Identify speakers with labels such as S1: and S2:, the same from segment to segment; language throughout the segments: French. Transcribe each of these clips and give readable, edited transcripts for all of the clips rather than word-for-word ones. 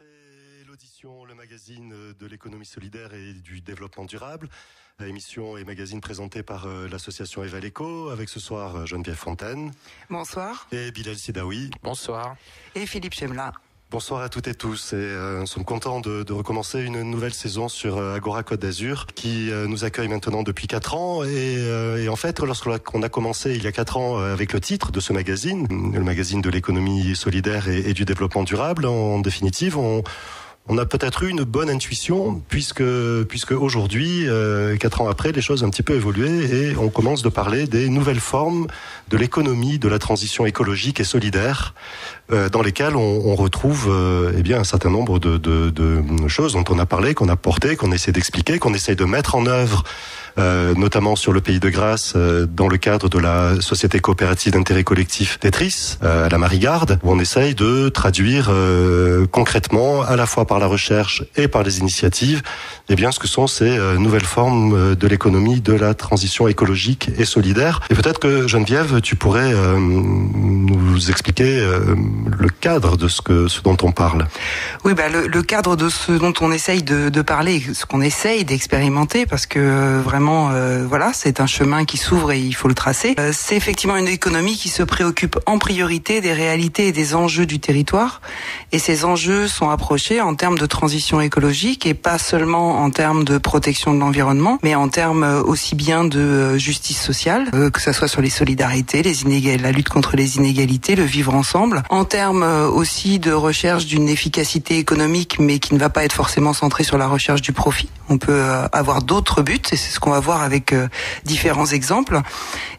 S1: C'est l'audition, le magazine de l'économie solidaire et du développement durable. Émission et magazine présenté par l'association Evaleco, avec ce soir Geneviève Fontaine.
S2: Bonsoir.
S1: Et Bilal Sidaoui.
S3: Bonsoir.
S2: Et Philippe Chemla.
S1: Bonsoir à toutes et tous. Et nous sommes contents de recommencer une nouvelle saison sur Agora Côte d'Azur, qui nous accueille maintenant depuis 4 ans. Et en fait, lorsqu'on a commencé il y a 4 ans avec le titre de ce magazine, le magazine de l'économie solidaire et du développement durable, en définitive, on a peut-être eu une bonne intuition, puisque aujourd'hui, 4 ans après, les choses ont un petit peu évolué et on commence de parler des nouvelles formes de l'économie, de la transition écologique et solidaire, dans lesquelles on retrouve un certain nombre de choses dont on a parlé, qu'on a porté, qu'on essaie d'expliquer, qu'on essaie de mettre en œuvre, notamment sur le Pays de Grâce, dans le cadre de la société coopérative d'intérêt collectif d'Étris, à la Marigarde, où on essaye de traduire concrètement, à la fois par la recherche et par les initiatives, ce que sont ces nouvelles formes de l'économie, de la transition écologique et solidaire. Et peut-être que, Geneviève, tu pourrais nous expliquer le cadre de ce dont on parle.
S2: Oui, le cadre de ce dont on essaye de parler, ce qu'on essaye d'expérimenter, parce que vraiment, c'est un chemin qui s'ouvre et il faut le tracer. C'est effectivement une économie qui se préoccupe en priorité des réalités et des enjeux du territoire. Et ces enjeux sont approchés en termes de transition écologique et pas seulement en termes de protection de l'environnement, mais en termes aussi bien de justice sociale, que ça soit sur les solidarités, la lutte contre les inégalités, le vivre ensemble, en termes aussi de recherche d'une efficacité économique, mais qui ne va pas être forcément centrée sur la recherche du profit. On peut avoir d'autres buts, et c'est ce qu'on va voir avec différents exemples.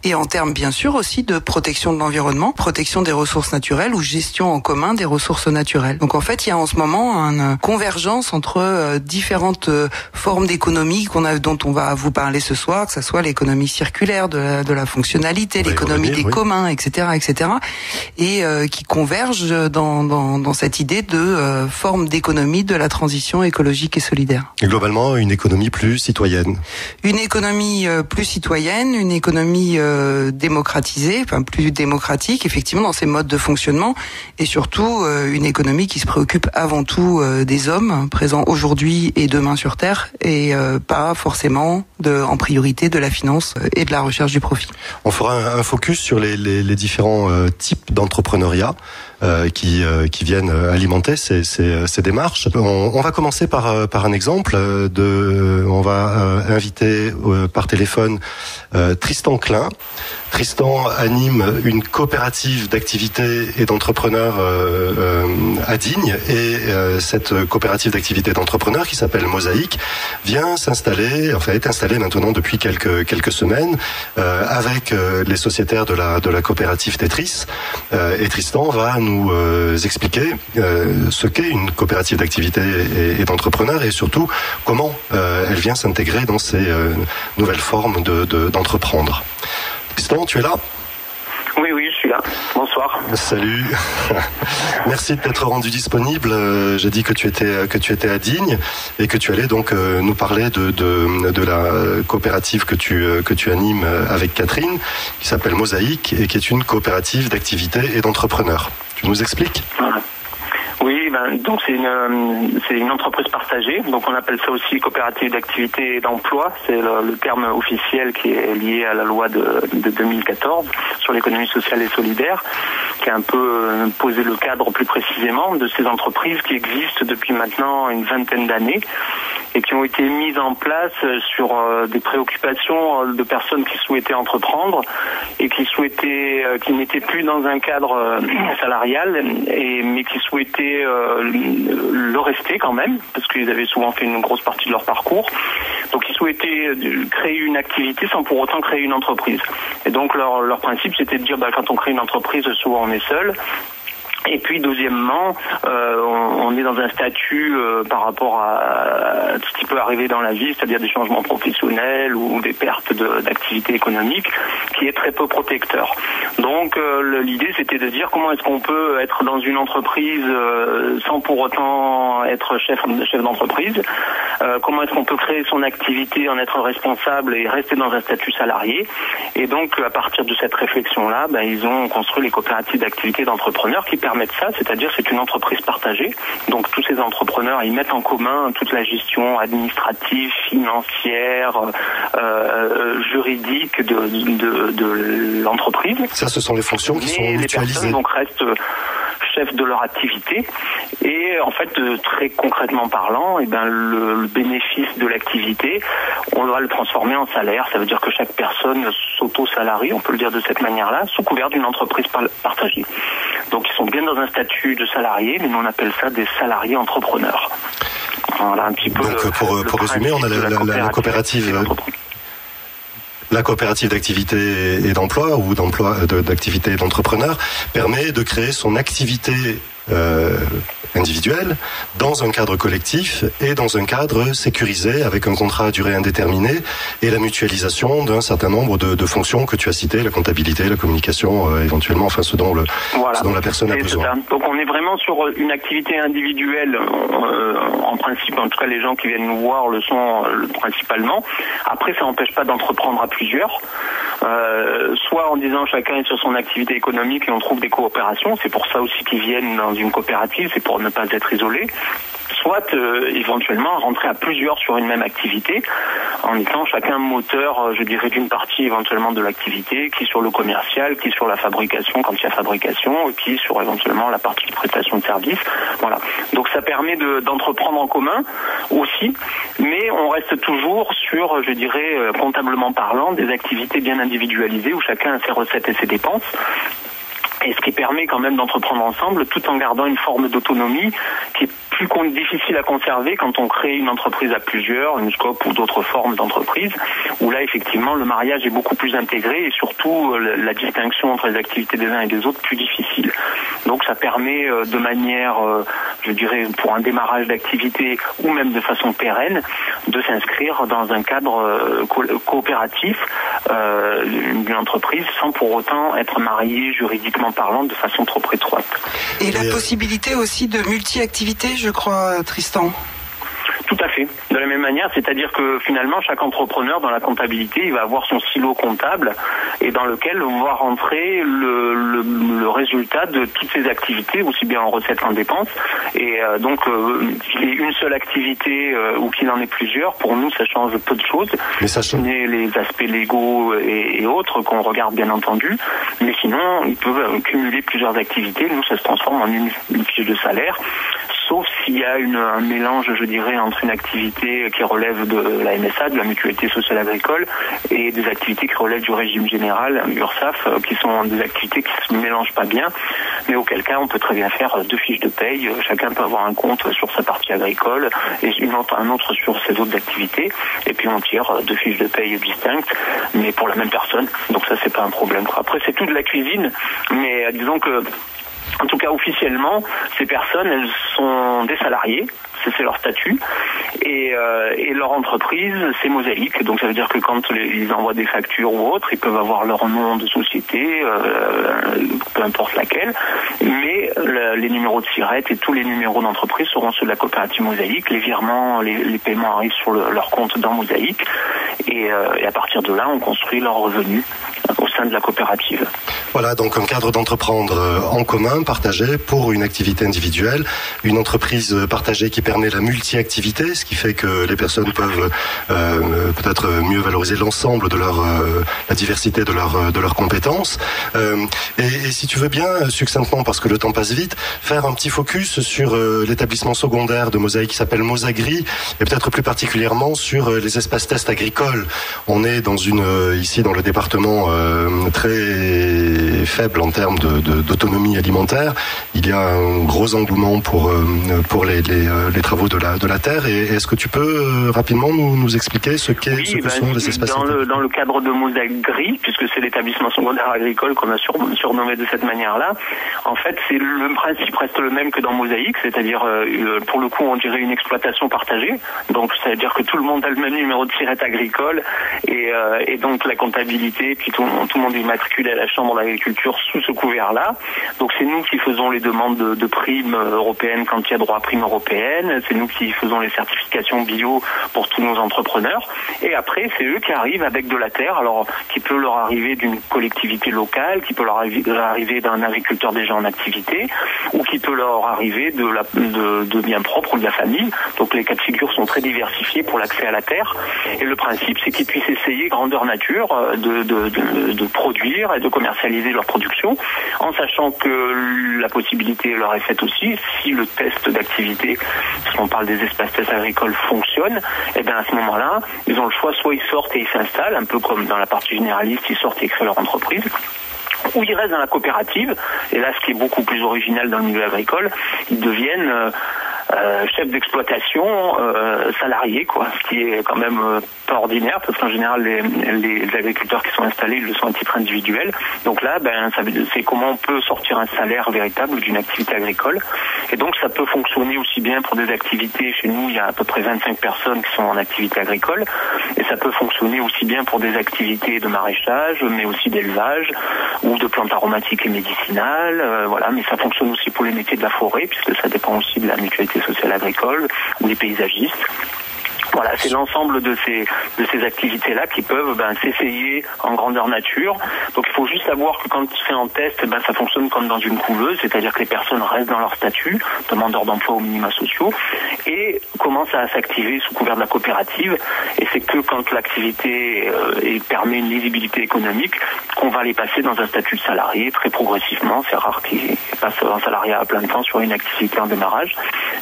S2: Et en termes, bien sûr, aussi de protection de l'environnement, protection des ressources naturelles ou gestion en commun des ressources naturelles. Donc en fait, il y a en ce moment une convergence entre différentes formes d'économie dont on va vous parler ce soir, que ce soit l'économie circulaire, de la fonctionnalité, l'économie des communs, etc., et qui convergent dans cette idée de forme d'économie de la transition écologique et solidaire.
S1: Et globalement, une économie plus citoyenne.
S2: Une économie plus citoyenne, une économie démocratisée, plus démocratique, effectivement, dans ses modes de fonctionnement, et surtout une économie qui se préoccupe avant tout des hommes présents aujourd'hui et demain sur Terre, et pas forcément en priorité de la finance et de la recherche du profit.
S1: On fera un focus sur les différents types d'entrepreneuriat qui viennent alimenter ces démarches. On va commencer par un exemple. On va inviter par téléphone Tristan Klein. Tristan anime une coopérative d'activité et d'entrepreneurs à Digne, et cette coopérative d'activité et d'entrepreneurs, qui s'appelle Mosaïque, est installée maintenant depuis quelques semaines avec les sociétaires de la coopérative d'Étris. Et Tristan va nous expliquer ce qu'est une coopérative d'activité et d'entrepreneurs, et surtout comment elle vient s'intégrer dans ces nouvelles formes d'entreprendre. Tristan, tu es là ?
S4: Oui, je suis là. Bonsoir.
S1: Salut. Merci de t'être rendu disponible. J'ai dit que tu étais à Digne et que tu allais donc nous parler de la coopérative que tu animes avec Catherine, qui s'appelle Mosaïque et qui est une coopérative d'activité et d'entrepreneurs. Tu nous expliques ?
S4: Oui, donc c'est une entreprise partagée, donc on appelle ça aussi coopérative d'activité et d'emploi, c'est le terme officiel qui est lié à la loi de 2014 sur l'économie sociale et solidaire, qui a un peu posé le cadre plus précisément de ces entreprises qui existent depuis maintenant une vingtaine d'années et qui ont été mises en place sur des préoccupations de personnes qui souhaitaient entreprendre et qui n'étaient plus dans un cadre salarial, mais qui souhaitaient le rester quand même, parce qu'ils avaient souvent fait une grosse partie de leur parcours. Donc ils souhaitaient créer une activité sans pour autant créer une entreprise. Et donc leur principe, c'était de dire quand on crée une entreprise, souvent on est seul. Et puis deuxièmement, on est dans un statut par rapport à ce qui peut arriver dans la vie, c'est-à-dire des changements professionnels ou des pertes d'activité économique, qui est très peu protecteur. Donc l'idée, c'était de dire comment est-ce qu'on peut être dans une entreprise sans pour autant être chef d'entreprise, comment est-ce qu'on peut créer son activité, en être responsable et rester dans un statut salarié. Et donc à partir de cette réflexion-là, ils ont construit les coopératives d'activité d'entrepreneurs qui permettent permettre ça, c'est-à-dire c'est une entreprise partagée. Donc tous ces entrepreneurs, ils mettent en commun toute la gestion administrative, financière, juridique de l'entreprise.
S1: Ça, ce sont les fonctions qui sont mutualisées.
S4: Les personnes donc restent chefs de leur activité et en fait très concrètement parlant, le bénéfice de l'activité, on va le transformer en salaire. Ça veut dire que chaque personne s'auto-salarie, on peut le dire de cette manière-là, sous couvert d'une entreprise partagée. Donc ils sont bien dans un statut de salarié, mais nous on appelle ça des salariés entrepreneurs. Voilà un petit peu.
S1: Donc pour résumer, on a la coopérative. La coopérative d'activité et d'emploi ou d'activité et d'entrepreneur permet de créer son activité individuelle dans un cadre collectif et dans un cadre sécurisé avec un contrat à durée indéterminée et la mutualisation d'un certain nombre de fonctions que tu as citées, la comptabilité, la communication, éventuellement, enfin ce dont la personne a besoin.
S4: Donc on est vraiment sur une activité individuelle en principe, en tout cas les gens qui viennent nous voir le sont principalement. Après ça n'empêche pas d'entreprendre à plusieurs, soit en disant chacun est sur son activité économique et on trouve des coopérations, c'est pour ça aussi qu'ils viennent dans une coopérative, c'est pour ne pas être isolés, soit éventuellement rentrer à plusieurs sur une même activité en étant chacun moteur, je dirais, d'une partie éventuellement de l'activité, qui sur le commercial, qui sur la fabrication quand il y a fabrication, et qui sur éventuellement la partie de prestation de service. Voilà. Donc ça permet d'entreprendre en commun aussi, mais on reste toujours sur, je dirais, comptablement parlant, des activités bien individualisées où chacun a ses recettes et ses dépenses. Et ce qui permet quand même d'entreprendre ensemble tout en gardant une forme d'autonomie qui est plus difficile à conserver quand on crée une entreprise à plusieurs, une SCOP ou d'autres formes d'entreprise, où là effectivement le mariage est beaucoup plus intégré et surtout la distinction entre les activités des uns et des autres plus difficile. Donc ça permet de manière, je dirais, pour un démarrage d'activité ou même de façon pérenne, de s'inscrire dans un cadre coopératif d'une entreprise sans pour autant être marié juridiquement parlant de façon trop étroite.
S2: Et la possibilité aussi de multi-activité, je crois, Tristan.
S4: Tout à fait. De la même manière, c'est-à-dire que finalement, chaque entrepreneur dans la comptabilité, il va avoir son silo comptable et dans lequel va rentrer le résultat de toutes ses activités, aussi bien en recettes qu'en dépenses. Et donc, qu'il ait une seule activité ou qu'il en ait plusieurs, pour nous, ça change peu de choses.
S1: Mais ça change
S4: les aspects légaux et autres qu'on regarde bien entendu. Mais sinon, il peut cumuler plusieurs activités. Nous, ça se transforme en une fiche de salaire. Sauf s'il y a un mélange, je dirais, entre une activité qui relève de la MSA, de la Mutualité Sociale Agricole, et des activités qui relèvent du régime général, URSSAF, qui sont des activités qui ne se mélangent pas bien, mais auquel cas on peut très bien faire 2 fiches de paye. Chacun peut avoir un compte sur sa partie agricole et un autre sur ses autres activités, et puis on tire 2 fiches de paye distinctes, mais pour la même personne. Donc ça, c'est pas un problème. Après, c'est tout de la cuisine, mais disons que en tout cas, officiellement, ces personnes, elles sont des salariés, c'est leur statut, et leur entreprise, c'est Mosaïque. Donc ça veut dire que quand ils envoient des factures ou autres, ils peuvent avoir leur nom de société, peu importe laquelle, mais les numéros de SIRET et tous les numéros d'entreprise seront ceux de la coopérative Mosaïque. Les virements, les paiements arrivent sur leur compte dans Mosaïque, et à partir de là, on construit leurs revenus au sein de la coopérative.
S1: Voilà, donc un cadre d'entreprendre en commun, partagé pour une activité individuelle, une entreprise partagée qui permet la multi-activité, ce qui fait que les personnes peuvent peut-être mieux valoriser l'ensemble de la diversité de leurs compétences. Et si tu veux bien, succinctement, parce que le temps passe vite, faire un petit focus sur l'établissement secondaire de Mosaïque qui s'appelle Mosagri, et peut-être plus particulièrement sur les espaces tests agricoles. On est ici dans le département très faible en termes d'autonomie alimentaire. Il y a un gros engouement pour les travaux de la terre. Et est-ce que tu peux rapidement nous expliquer ce que sont les espaces
S4: dans le cadre de Mosagri, puisque c'est l'établissement secondaire agricole qu'on a surnommé de cette manière-là, en fait, le principe reste le même que dans Mosaïque, c'est-à-dire, pour le coup, on dirait une exploitation partagée. Donc, c'est-à-dire que tout le monde a le même numéro de SIRET agricole et donc la comptabilité, puis tout tout le monde est immatriculé à la Chambre d'agriculture sous ce couvert-là. Donc c'est nous qui faisons les demandes de primes européennes quand il y a droit à prime européenne. C'est nous qui faisons les certifications bio pour tous nos entrepreneurs. Et après, c'est eux qui arrivent avec de la terre, alors qui peut leur arriver d'une collectivité locale, qui peut leur arriver d'un agriculteur déjà en activité, ou qui peut leur arriver de biens propres ou de la famille. Donc les cas de figure sont très diversifiés pour l'accès à la terre. Et le principe, c'est qu'ils puissent essayer grandeur nature de produire et de commercialiser leur production, en sachant que la possibilité leur est faite aussi, si le test d'activité, si on parle des espaces tests agricoles, fonctionne, et bien à ce moment-là, ils ont le choix, soit ils sortent et ils s'installent, un peu comme dans la partie généraliste, ils sortent et ils créent leur entreprise, ou ils restent dans la coopérative, et là ce qui est beaucoup plus original dans le milieu agricole, ils deviennent chefs d'exploitation salariés, quoi, ce qui est quand même pas ordinaire, parce qu'en général les agriculteurs qui sont installés, ils le sont à titre individuel. Donc là, c'est comment on peut sortir un salaire véritable d'une activité agricole. Et donc ça peut fonctionner aussi bien pour des activités, chez nous il y a à peu près 25 personnes qui sont en activité agricole, et ça peut fonctionner aussi bien pour des activités de maraîchage, mais aussi d'élevage, ou de plantes aromatiques et médicinales, voilà, mais ça fonctionne aussi pour les métiers de la forêt, puisque ça dépend aussi de la mutualité sociale agricole, ou les paysagistes. Voilà, c'est l'ensemble de ces activités-là qui peuvent s'essayer en grandeur nature. Donc il faut juste savoir que quand c'est en test, ça fonctionne comme dans une couveuse, c'est-à-dire que les personnes restent dans leur statut, demandeurs d'emploi aux minima sociaux, et commencent à s'activer sous couvert de la coopérative. Et c'est que quand l'activité permet une lisibilité économique, qu'on va les passer dans un statut de salarié très progressivement. C'est rare qu'ils passent en salariat à plein temps sur une activité en démarrage,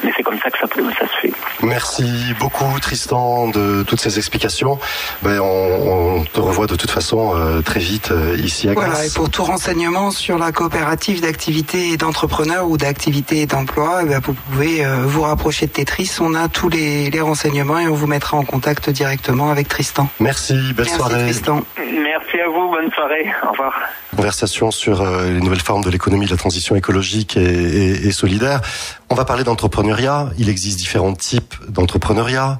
S4: mais c'est comme ça que ça se fait.
S1: Merci beaucoup Tristan de toutes ces explications. On te revoit de toute façon très vite ici à Grasse.
S2: Voilà, et pour tout renseignement sur la coopérative d'activité et d'entrepreneurs ou d'activité et d'emploi, vous pouvez vous rapprocher de Tetris. On a tous les renseignements et on vous mettra en contact directement avec Tristan.
S1: Merci, belle soirée.
S2: Merci Tristan.
S4: Merci à vous, bonne soirée, au revoir.
S1: Conversation sur les nouvelles formes de l'économie, de la transition écologique et solidaire. On va parler d'entrepreneuriat. Il existe différents types d'entrepreneuriat.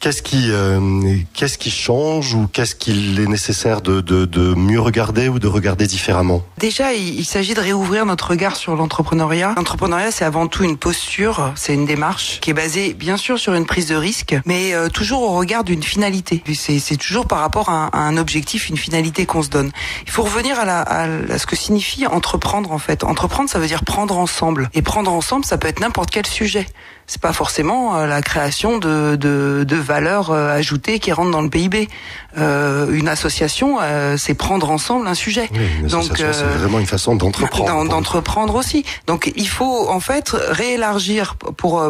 S1: Qu'est-ce qui change ou qu'est-ce qu'il est nécessaire de mieux regarder ou de regarder différemment? Déjà,
S2: il s'agit de réouvrir notre regard sur l'entrepreneuriat. L'entrepreneuriat, c'est avant tout une posture, c'est une démarche qui est basée bien sûr sur une prise de risque, mais toujours au regard d'une finalité. C'est toujours par rapport à un objectif, une finalité qu'on se donne. Il faut revenir à ce que signifie entreprendre en fait. Entreprendre, ça veut dire prendre ensemble. Et prendre ensemble, ça peut être n'importe quel sujet. C'est pas forcément la création de valeurs ajoutées qui rentrent dans le PIB. Une association, c'est prendre ensemble un sujet.
S1: Oui, une association, c'est vraiment une façon d'entreprendre.
S2: D'entreprendre aussi. Donc il faut en fait réélargir pour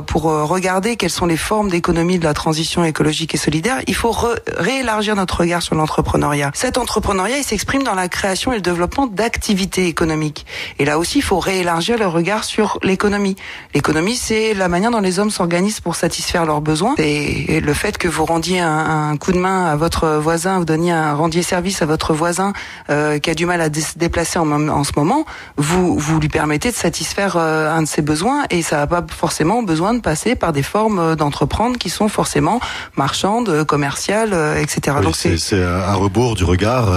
S2: regarder quelles sont les formes d'économie de la transition écologique et solidaire. Il faut réélargir notre regard sur l'entrepreneuriat. Cet entrepreneuriat, il s'exprime dans la création et le développement d'activités économiques. Et là aussi, il faut réélargir le regard sur l'économie. L'économie, c'est la manière dont les hommes s'organisent pour satisfaire leurs besoins. Et le fait que vous rendiez un coup de main à votre voisin, vous rendiez service à votre voisin qui a du mal à se déplacer en ce moment, vous lui permettez de satisfaire un de ses besoins et ça n'a pas forcément besoin de passer par des formes d'entreprendre qui sont forcément marchandes, commerciales, etc.
S1: Oui,
S2: donc
S1: c'est à rebours du regard.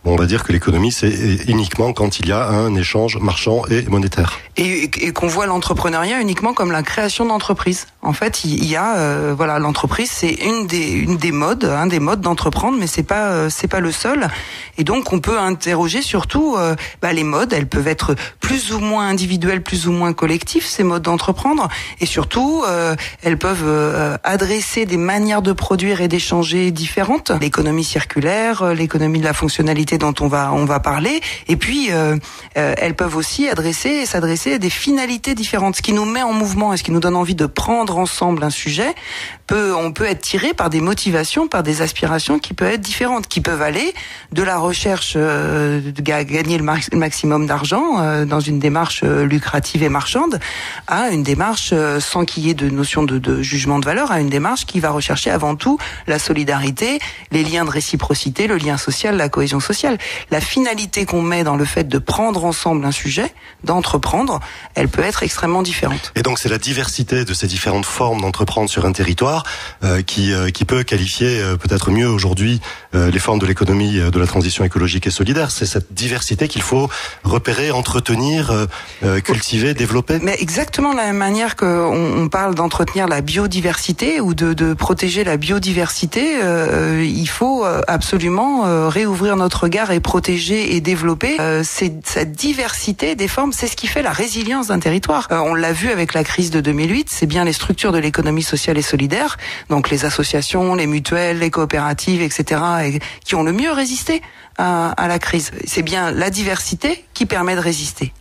S1: On va dire que l'économie, c'est uniquement quand il y a un échange marchand et monétaire.
S2: Et qu'on voit l'entrepreneuriat uniquement comme la création d'entreprise. En fait, il y a l'entreprise, c'est une des modes, un des modes d'entreprendre, mais c'est pas le seul. Et donc on peut interroger surtout les modes. Elles peuvent être plus ou moins individuelles, plus ou moins collectives, ces modes d'entreprendre. Et surtout, elles peuvent adresser des manières de produire et d'échanger différentes. L'économie circulaire, l'économie de la fonctionnalité dont on va parler. Et puis elles peuvent aussi s'adresser à des finalités différentes. Ce qui nous met en mouvement et ce qui nous donne envie de prendre ensemble un sujet, on peut être tiré par des motivations, par des aspirations qui peuvent être différentes, qui peuvent aller de la recherche de gagner le maximum d'argent dans une démarche lucrative et marchande à une démarche sans qu'il y ait de notion de jugement de valeur, à une démarche qui va rechercher avant tout la solidarité, les liens de réciprocité, le lien social, la cohésion sociale. essentiel. La finalité qu'on met dans le fait de prendre ensemble un sujet, d'entreprendre, elle peut être extrêmement différente.
S1: Et donc c'est la diversité de ces différentes formes d'entreprendre sur un territoire qui peut qualifier peut-être mieux aujourd'hui les formes de l'économie de la transition écologique et solidaire. C'est cette diversité qu'il faut repérer, entretenir, cultiver, développer.
S2: Mais exactement de la même manière qu'on parle d'entretenir la biodiversité ou de protéger la biodiversité, il faut absolument réouvrir notre regard et protéger et développer cette diversité des formes. C'est ce qui fait la résilience d'un territoire. On l'a vu avec la crise de 2008, c'est bien les structures de l'économie sociale et solidaire, donc les associations, les mutuelles, les coopératives, etc., qui ont le mieux résisté à la crise. C'est bien la diversité qui permet de résister.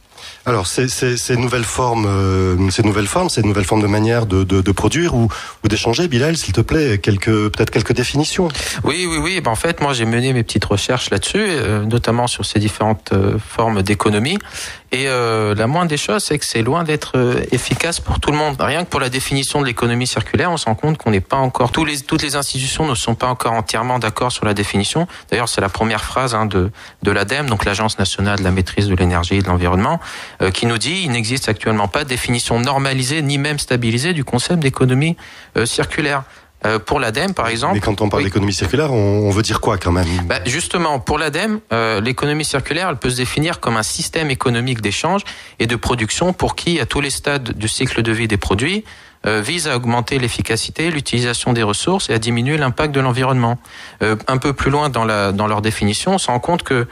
S1: Alors ces nouvelles formes de manière de produire ou d'échanger, Bilal, s'il te plaît, peut-être quelques définitions.
S3: Oui. En fait, moi j'ai mené mes petites recherches là-dessus, notamment sur ces différentes formes d'économie. Et la moindre des choses, c'est que c'est loin d'être efficace pour tout le monde. Rien que pour la définition de l'économie circulaire, on se rend compte qu'on n'est pas encore, toutes les institutions ne sont pas encore entièrement d'accord sur la définition. D'ailleurs, c'est la première phrase de l'ADEME, donc l'Agence nationale de la maîtrise de l'énergie et de l'environnement, qui nous dit: il n'existe actuellement pas de définition normalisée ni même stabilisée du concept d'économie circulaire. Pour l'ADEME, par exemple.
S1: Mais quand on parle d'économie circulaire, on veut dire quoi quand même?
S3: Justement, pour l'ADEME, l'économie circulaire, elle peut se définir comme un système économique d'échange et de production pour qui, à tous les stades du cycle de vie des produits, vise à augmenter l'efficacité, l'utilisation des ressources et à diminuer l'impact de l'environnement. Un peu plus loin dans leur définition, on se rend compte que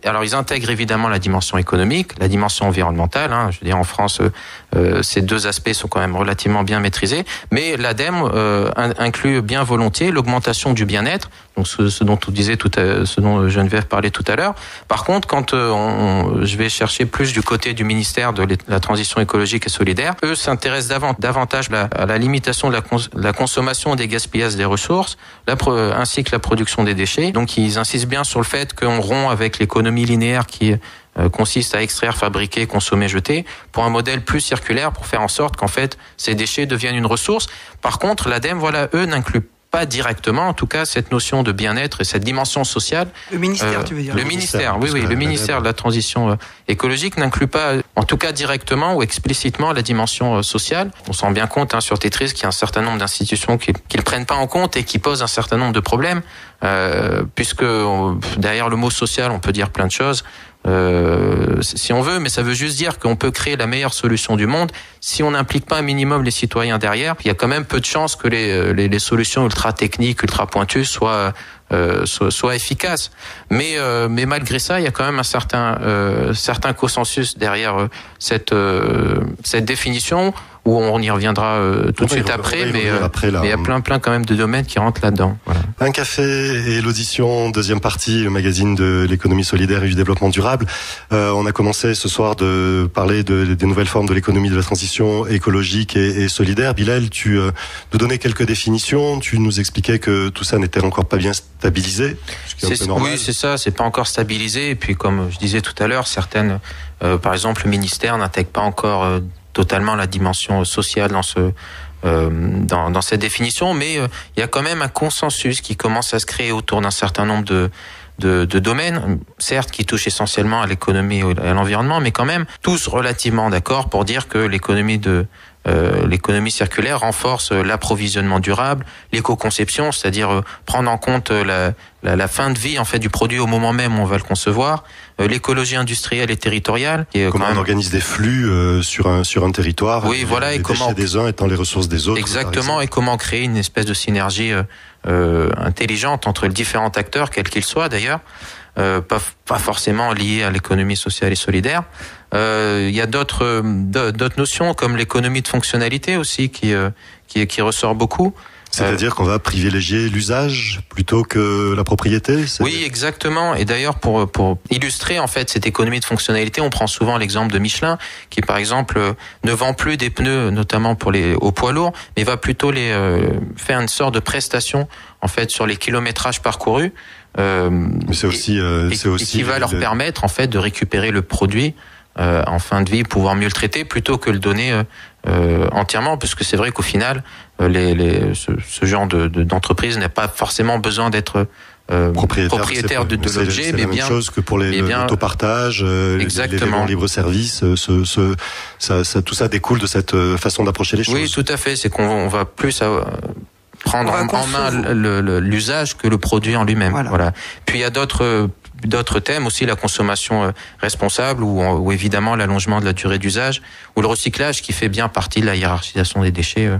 S3: alors ils intègrent évidemment la dimension économique, la dimension environnementale. Je veux dire, en France, ces deux aspects sont quand même relativement bien maîtrisés. Mais l'ADEME inclut bien volontiers l'augmentation du bien-être, donc ce dont Geneviève parlait tout à l'heure. Par contre, quand je vais chercher plus du côté du ministère de la transition écologique et solidaire, eux s'intéressent davantage à la limitation de la consommation et des gaspillages des ressources, ainsi que la production des déchets. Donc ils insistent bien sur le fait qu'on rompt avec l'économie linéaire qui consiste à extraire, fabriquer, consommer, jeter, pour un modèle plus circulaire, pour faire en sorte qu'en fait ces déchets deviennent une ressource. Par contre, l'ADEME, eux n'incluent pas directement, en tout cas, cette notion de bien-être et cette dimension sociale.
S2: Le ministère, tu veux dire?
S3: Le ministère, oui, le ministère de la transition écologique n'inclut pas, en tout cas directement ou explicitement, la dimension sociale. On s'en rend bien compte sur Tetris qu'il y a un certain nombre d'institutions qui ne prennent pas en compte et qui posent un certain nombre de problèmes, puisque derrière le mot social, on peut dire plein de choses. Si on veut, mais ça veut juste dire qu'on peut créer la meilleure solution du monde si on n'implique pas un minimum les citoyens derrière. Il y a quand même peu de chances que les solutions ultra techniques, ultra pointues soient efficaces. Mais malgré ça, il y a quand même un certain consensus derrière cette définition, où on y reviendra tout de suite après, mais il y a plein quand même de domaines qui rentrent là-dedans. Voilà.
S1: Un café et l'audition, deuxième partie, le magazine de l'économie solidaire et du développement durable. On a commencé ce soir de parler des nouvelles formes de l'économie de la transition écologique et solidaire. Bilal, tu nous donnais quelques définitions, tu nous expliquais que tout ça n'était encore pas bien stabilisé.
S3: Oui, c'est ça, c'est pas encore stabilisé. Et puis, comme je disais tout à l'heure, certaines, par exemple, le ministère n'intègre pas encore totalement la dimension sociale dans cette définition, mais il y a quand même un consensus qui commence à se créer autour d'un certain nombre de domaines, certes qui touchent essentiellement à l'économie et à l'environnement, mais quand même tous relativement d'accord pour dire que l'économie circulaire renforce l'approvisionnement durable, l'éco-conception, c'est-à-dire prendre en compte la fin de vie en fait du produit au moment même où on va le concevoir, l'écologie industrielle et territoriale.
S1: Comment on organise des flux sur un territoire.
S3: Oui, voilà,
S1: et comment les déchets des uns étant les ressources des autres.
S3: Exactement, et comment créer une espèce de synergie intelligente entre les différents acteurs, quels qu'ils soient d'ailleurs, pas forcément liés à l'économie sociale et solidaire. Il y a d'autres notions comme l'économie de fonctionnalité aussi qui ressort beaucoup.
S1: C'est-à-dire qu'on va privilégier l'usage plutôt que la propriété.
S3: Oui, exactement. Et d'ailleurs, pour illustrer en fait cette économie de fonctionnalité, on prend souvent l'exemple de Michelin, qui par exemple ne vend plus des pneus, notamment aux poids lourds, mais va plutôt faire une sorte de prestation en fait sur les kilométrages parcourus.
S1: Mais c'est aussi
S3: qui va leur permettre en fait de récupérer le produit en fin de vie, pouvoir mieux le traiter plutôt que le donner entièrement, parce que c'est vrai qu'au final ce genre d'entreprise n'a pas forcément besoin d'être propriétaire de l'objet,
S1: c'est la même chose que pour l'autopartage, les vélos libre-service. Tout ça découle de cette façon d'approcher les choses.
S3: Oui, tout à fait. C'est qu'on va plus prendre en main l'usage que le produit en lui-même. Voilà. Puis il y a d'autres thèmes aussi, la consommation responsable ou évidemment l'allongement de la durée d'usage ou le recyclage qui fait bien partie de la hiérarchisation des déchets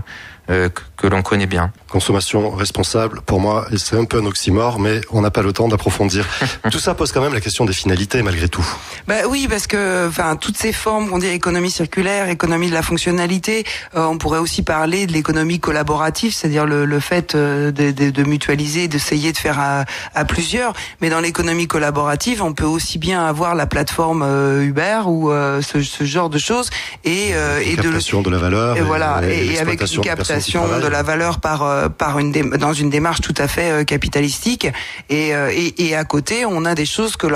S3: que l'on connaît bien.
S1: Consommation responsable, pour moi, c'est un peu un oxymore, mais on n'a pas le temps d'approfondir. Tout ça pose quand même la question des finalités, malgré tout.
S2: Oui, parce que, toutes ces formes qu'on dit économie circulaire, économie de la fonctionnalité, on pourrait aussi parler de l'économie collaborative, c'est-à-dire le fait de mutualiser, d'essayer de faire à plusieurs. Mais dans l'économie collaborative, on peut aussi bien avoir la plateforme Uber ou ce genre de choses et
S1: captation de la valeur
S2: et avec une captation de la valeur dans une démarche tout à fait capitalistique et à côté on a des choses que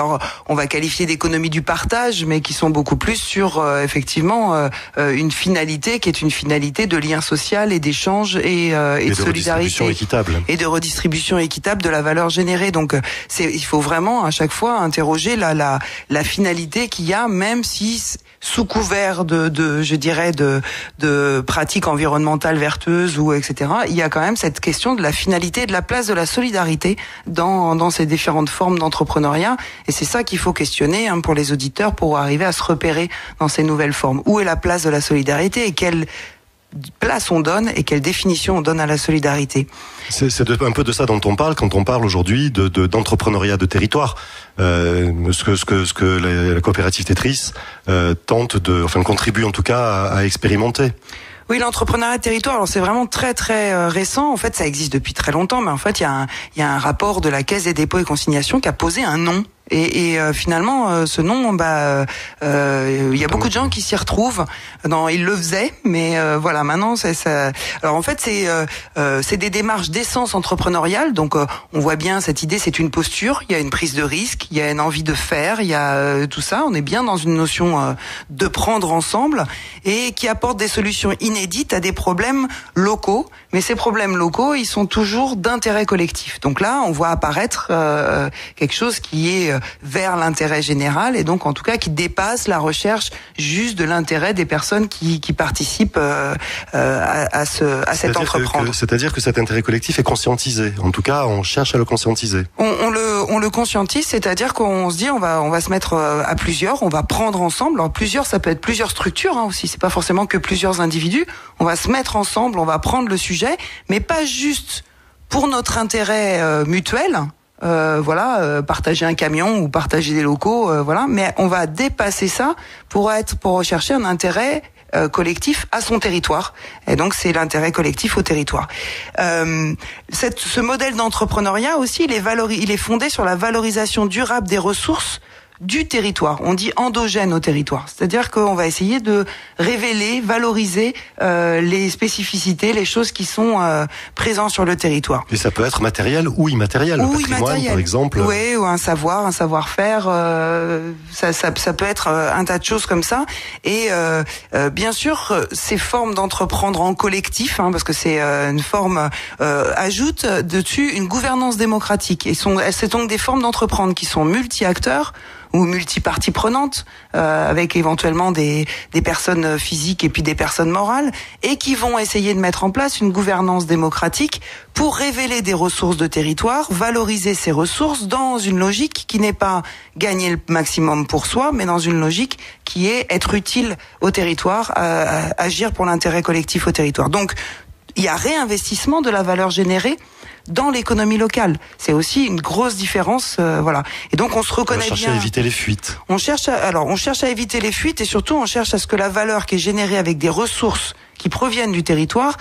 S2: on va qualifier d'économie du partage mais qui sont beaucoup plus sur effectivement une finalité qui est une finalité de lien social et d'échange et de solidarité et de redistribution équitable de la valeur générée. Donc il faut vraiment à chaque fois interroger la finalité qu'il y a, même si sous couvert de pratiques environnementales vertueuses ou etc. Il y a quand même cette question de la finalité et de la place de la solidarité dans ces différentes formes d'entrepreneuriat. Et c'est ça qu'il faut questionner pour les auditeurs pour arriver à se repérer dans ces nouvelles formes. Où est la place de la solidarité et quelle place on donne et quelle définition on donne à la solidarité.
S1: C'est un peu de ça dont on parle quand on parle aujourd'hui d'entrepreneuriat de territoire. Ce que la coopérative Tetris contribue en tout cas à expérimenter.
S2: Oui, l'entrepreneuriat de territoire, alors c'est vraiment très très récent. En fait, ça existe depuis très longtemps, mais en fait, il y a un rapport de la Caisse des dépôts et consignations qui a posé un nom. Et finalement, ce nom, il y a beaucoup de gens qui s'y retrouvent. Ils le faisaient, mais voilà, maintenant, c'est ça. Alors en fait, c'est des démarches d'essence entrepreneuriale. Donc, on voit bien cette idée, c'est une posture. Il y a une prise de risque, il y a une envie de faire, il y a tout ça. On est bien dans une notion de prendre ensemble et qui apporte des solutions inédites à des problèmes locaux. Mais ces problèmes locaux, ils sont toujours d'intérêt collectif. Donc là, on voit apparaître quelque chose qui est vers l'intérêt général et donc en tout cas qui dépasse la recherche juste de l'intérêt des personnes qui participent à cet entreprendre.
S1: C'est-à-dire que cet intérêt collectif est conscientisé. En tout cas, on cherche à le conscientiser.
S2: On le conscientise, c'est-à-dire qu'on se dit on va se mettre à plusieurs, on va prendre ensemble. Alors plusieurs, ça peut être plusieurs structures aussi. C'est pas forcément que plusieurs individus. On va se mettre ensemble, on va prendre le sujet, mais pas juste pour notre intérêt mutuel. Partager un camion ou partager des locaux, mais on va dépasser ça pour rechercher un intérêt collectif à son territoire. Et donc c'est l'intérêt collectif au territoire. Ce modèle d'entrepreneuriat aussi, il est fondé sur la valorisation durable des ressources du territoire. On dit endogène au territoire. C'est-à-dire qu'on va essayer de révéler, valoriser les spécificités, les choses qui sont présentes sur le territoire.
S1: Et ça peut être matériel ou immatériel. Le patrimoine, par exemple.
S2: Oui, ou un savoir-faire. Ça peut être un tas de choses comme ça. Et bien sûr, ces formes d'entreprendre en collectif, parce que c'est une forme, ajoute dessus une gouvernance démocratique. C'est donc des formes d'entreprendre qui sont multi-acteurs ou multi-parties prenantes, avec éventuellement des personnes physiques et puis des personnes morales, et qui vont essayer de mettre en place une gouvernance démocratique pour révéler des ressources de territoire, valoriser ces ressources dans une logique qui n'est pas gagner le maximum pour soi, mais dans une logique qui est être utile au territoire, agir pour l'intérêt collectif au territoire. Donc, il y a réinvestissement de la valeur générée dans l'économie locale. C'est aussi une grosse différence, Et donc on se reconnaît bien.
S1: On cherche à éviter les fuites.
S2: On cherche à éviter les fuites et surtout on cherche à ce que la valeur qui est générée avec des ressources qui proviennent du territoire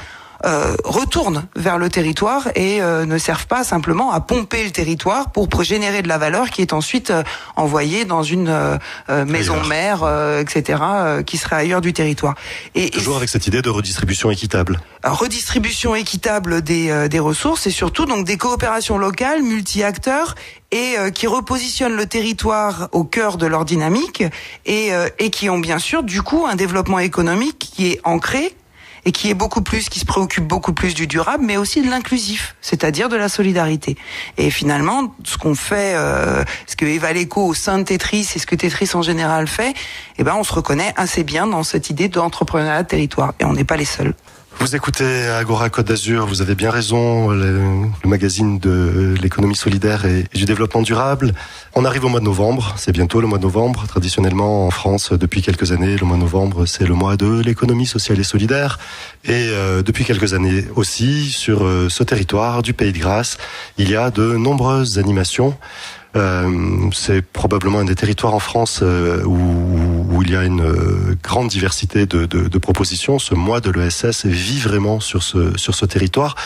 S2: retournent vers le territoire et ne servent pas simplement à pomper le territoire pour générer de la valeur qui est ensuite envoyée dans une maison mère, etc., qui serait ailleurs du territoire.
S1: Et toujours avec cette idée de redistribution équitable.
S2: Redistribution équitable des ressources et surtout donc des coopérations locales, multi-acteurs et qui repositionnent le territoire au cœur de leur dynamique et qui ont bien sûr du coup un développement économique qui est ancré et qui se préoccupe beaucoup plus du durable, mais aussi de l'inclusif, c'est-à-dire de la solidarité. Et finalement, ce qu'on fait, ce que Evaleco au sein de Tetris et ce que Tetris en général fait, on se reconnaît assez bien dans cette idée d'entrepreneuriat de territoire. Et on n'est pas les seuls.
S1: Vous écoutez Agora Côte d'Azur, vous avez bien raison, le magazine de l'économie solidaire et du développement durable. On arrive au mois de novembre, c'est bientôt le mois de novembre. Traditionnellement en France, depuis quelques années, le mois de novembre, c'est le mois de l'économie sociale et solidaire. Et depuis quelques années aussi, sur ce territoire du Pays de Grasse, il y a de nombreuses animations. C'est probablement un des territoires en France où il y a une grande diversité de propositions. Ce mois de l'ESS vit vraiment sur ce territoire,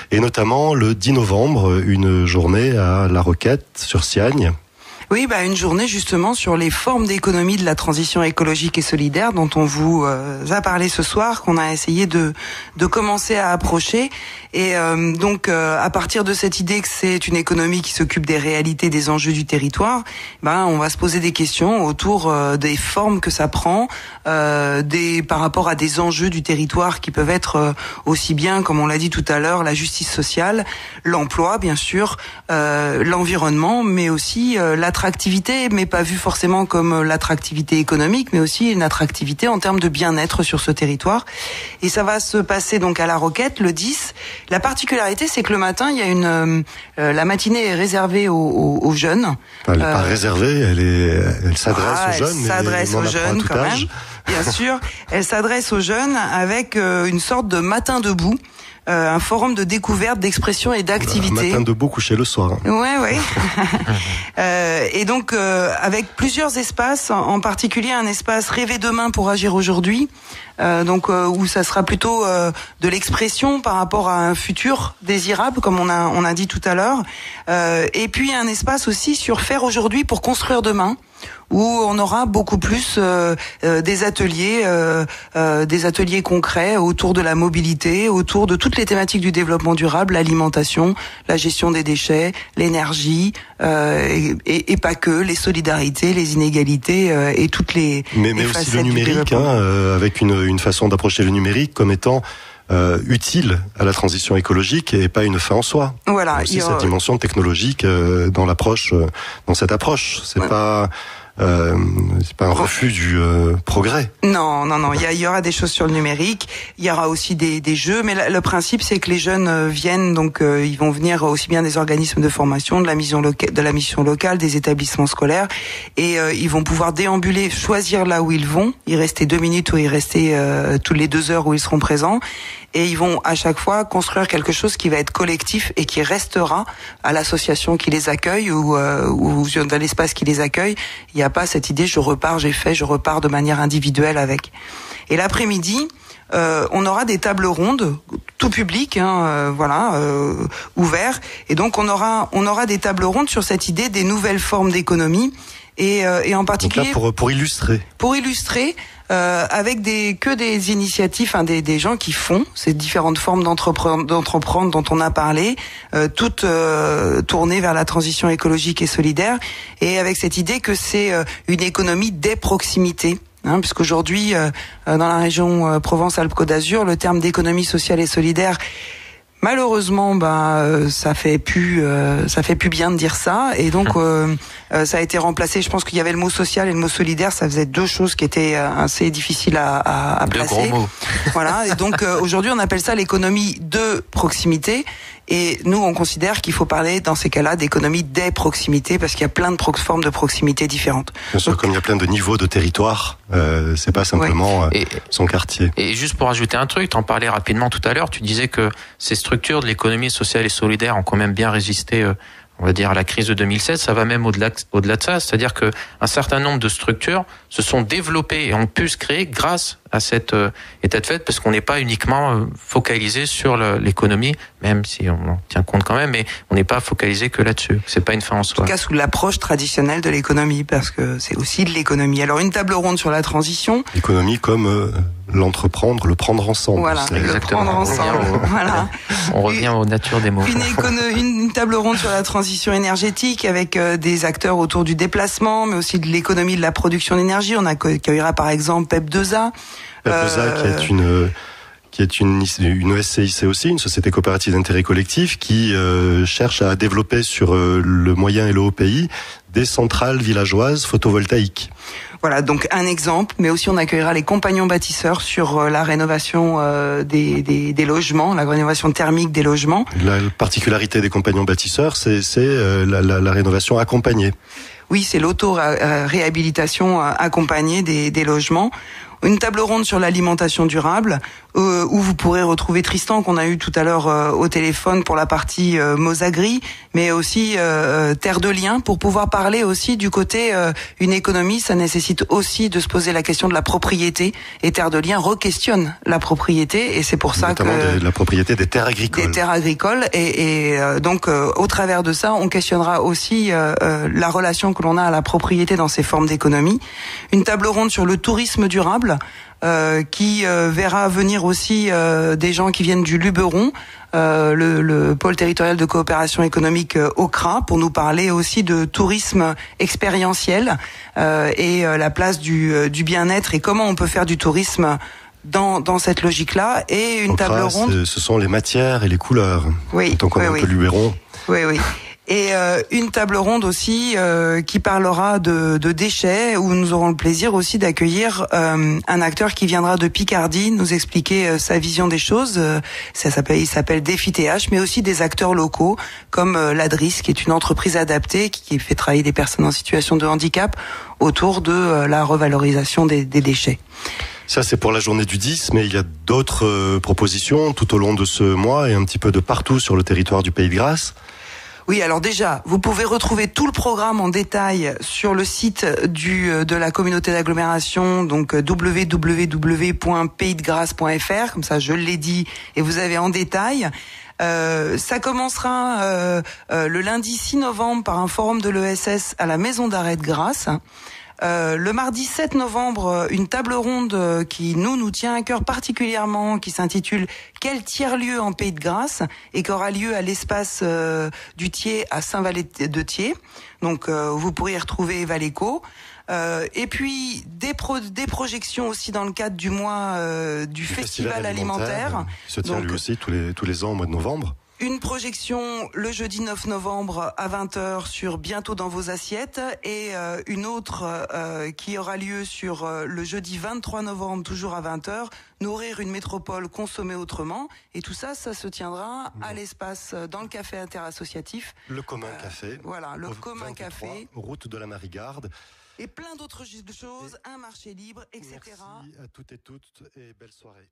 S1: et notamment le 10 novembre, une journée à La Roquette sur Siagne.
S2: Oui, une journée justement sur les formes d'économie de la transition écologique et solidaire dont on vous a parlé ce soir, qu'on a essayé de commencer à approcher. Et donc à partir de cette idée que c'est une économie qui s'occupe des réalités, des enjeux du territoire, on va se poser des questions autour des formes que ça prend, par rapport à des enjeux du territoire qui peuvent être aussi bien, comme on l'a dit tout à l'heure, la justice sociale, l'emploi bien sûr, l'environnement, mais aussi l'attractivité, mais pas vu forcément comme l'attractivité économique, mais aussi une attractivité en termes de bien-être sur ce territoire. Et ça va se passer donc à La Roquette le 10. La particularité, c'est que le matin, il y a la matinée est réservée aux jeunes.
S1: Elle n'est pas réservée, elle s'adresse aux jeunes.
S2: Elle s'adresse aux jeunes quand même, bien sûr. Elle s'adresse aux jeunes avec une sorte de matin debout. Un forum de découverte, d'expression et d'activité.
S1: Matin debout, coucher le soir.
S2: Ouais. Et donc avec plusieurs espaces, en particulier un espace rêver demain pour agir aujourd'hui. Où ça sera plutôt de l'expression par rapport à un futur désirable, comme on a dit tout à l'heure. Et puis un espace aussi sur faire aujourd'hui pour construire demain, où on aura beaucoup plus des ateliers concrets autour de la mobilité, autour de toutes les thématiques du développement durable, l'alimentation, la gestion des déchets, l'énergie, et pas que, les solidarités, les inégalités et toutes les
S1: mais aussi le numérique, avec une façon d'approcher le numérique comme étant utile à la transition écologique et pas une fin en soi.
S2: Voilà.
S1: Il y a aussi cette dimension technologique dans cette approche. C'est pas un refus du progrès.
S2: Non. Il y aura des choses sur le numérique. Il y aura aussi des jeux. Mais le principe, c'est que les jeunes viennent. Donc, ils vont venir aussi bien des organismes de formation, de la mission locale, des établissements scolaires, et ils vont pouvoir déambuler, choisir là où ils vont. Y rester 2 minutes ou y rester toutes les 2 heures où ils seront présents. Et ils vont à chaque fois construire quelque chose qui va être collectif et qui restera à l'association qui les accueille ou dans l'espace qui les accueille. Il n'y a pas cette idée je repars de manière individuelle avec. Et l'après-midi, on aura des tables rondes, tout public, ouvert. Et donc on aura des tables rondes sur cette idée des nouvelles formes d'économie et en particulier
S1: donc là, pour illustrer.
S2: Avec des initiatives, des gens qui font ces différentes formes d'entreprendre dont on a parlé, toutes tournées vers la transition écologique et solidaire, et avec cette idée que c'est une économie des proximités. Puisqu'aujourd'hui, dans la région Provence-Alpes-Côte d'Azur, le terme d'économie sociale et solidaire, malheureusement, ça fait plus bien de dire ça, et donc ça a été remplacé. Je pense qu'il y avait le mot social et le mot solidaire, ça faisait 2 choses qui étaient assez difficiles à placer.
S3: 2 gros mots.
S2: Voilà, et donc aujourd'hui on appelle ça l'économie de proximité. Et nous, on considère qu'il faut parler, dans ces cas-là, d'économie des proximités, parce qu'il y a plein de formes de proximité différentes.
S1: Bien sûr, comme il y a plein de niveaux de territoire, c'est pas simplement son quartier.
S3: Et juste pour ajouter un truc, t'en parlais rapidement tout à l'heure, tu disais que ces structures de l'économie sociale et solidaire ont quand même bien résisté, on va dire, à la crise de 2007. Ça va même au-delà de ça, c'est-à-dire que un certain nombre de structures se sont développées et ont pu se créer grâce à cet état de fait, parce qu'on n'est pas uniquement focalisé sur l'économie, même si on en tient compte quand même, mais on n'est pas focalisé que là-dessus. C'est pas une fin en soi.
S2: En tout cas, sous l'approche traditionnelle de l'économie, parce que c'est aussi de l'économie. Alors, une table ronde sur la transition.
S1: L'économie comme l'entreprendre, le prendre ensemble.
S2: Voilà, le prendre ensemble.
S3: On revient aux natures des mots.
S2: Une table ronde sur la transition énergétique avec des acteurs autour du déplacement, mais aussi de l'économie de la production d'énergie. On accueillera par exemple PEP2A.
S1: PEP2A qui est une SCIC aussi, une société coopérative d'intérêt collectif, qui cherche à développer sur le moyen et le haut pays des centrales villageoises photovoltaïques.
S2: Voilà, donc un exemple, mais aussi on accueillera les compagnons bâtisseurs sur la rénovation des logements, la rénovation thermique des logements.
S1: La particularité des compagnons bâtisseurs, c'est la rénovation accompagnée.
S2: Oui, c'est l'auto-réhabilitation accompagnée des logements. Une table ronde sur l'alimentation durable, où vous pourrez retrouver Tristan qu'on a eu tout à l'heure au téléphone pour la partie Mosagri, mais aussi Terre de Liens pour pouvoir parler aussi du côté une économie. Ça nécessite aussi de se poser la question de la propriété, et Terre de Liens re-questionne la propriété, et c'est pour ça
S1: notamment
S2: que
S1: de la propriété des terres agricoles.
S2: Des terres agricoles, et donc au travers de ça, on questionnera aussi la relation que l'on a à la propriété dans ces formes d'économie. Une table ronde sur le tourisme durable. Qui verra venir aussi des gens qui viennent du Luberon, le pôle territorial de coopération économique OCRA, pour nous parler aussi de tourisme expérientiel et la place du bien-être et comment on peut faire du tourisme dans cette logique-là. Et une table ronde.
S1: Ce sont les matières et les couleurs.
S2: Oui.
S1: Donc on a un peu Luberon.
S2: Oui. Et une table ronde aussi qui parlera de déchets, où nous aurons le plaisir aussi d'accueillir un acteur qui viendra de Picardie nous expliquer sa vision des choses. Il s'appelle Défi TH, mais aussi des acteurs locaux comme l'Adris, qui est une entreprise adaptée qui fait travailler des personnes en situation de handicap autour de la revalorisation des déchets.
S1: Ça, c'est pour la journée du 10, mais il y a d'autres propositions tout au long de ce mois et un petit peu de partout sur le territoire du Pays de Grasse.
S2: Oui, alors déjà, vous pouvez retrouver tout le programme en détail sur le site de la communauté d'agglomération, donc www.paysdegrasse.fr, comme ça je l'ai dit et vous avez en détail. Ça commencera le lundi 6 novembre par un forum de l'ESS à la maison d'arrêt de Grasse. Le mardi 7 novembre, une table ronde qui nous tient à cœur particulièrement, qui s'intitule « Quel tiers-lieu en Pays de Grasse ?» et qui aura lieu à l'espace du Thiers à Saint-Valais-de-Thiers. Donc vous pourrez y retrouver Valéco. Et puis des projections aussi dans le cadre du mois du festival alimentaire.
S1: Qui se tient lui aussi tous les ans au mois de novembre.
S2: Une projection le jeudi 9 novembre à 20h sur Bientôt dans vos assiettes, et une autre qui aura lieu sur le jeudi 23 novembre toujours à 20h, Nourrir une métropole, consommer autrement. Et tout ça se tiendra à l'espace dans le café interassociatif.
S1: Le Commun Café.
S2: Voilà, le Commun Café.
S1: Route de la Marigarde.
S2: Et plein d'autres choses, un marché libre, etc.
S1: Merci à toutes et toutes et belle soirée.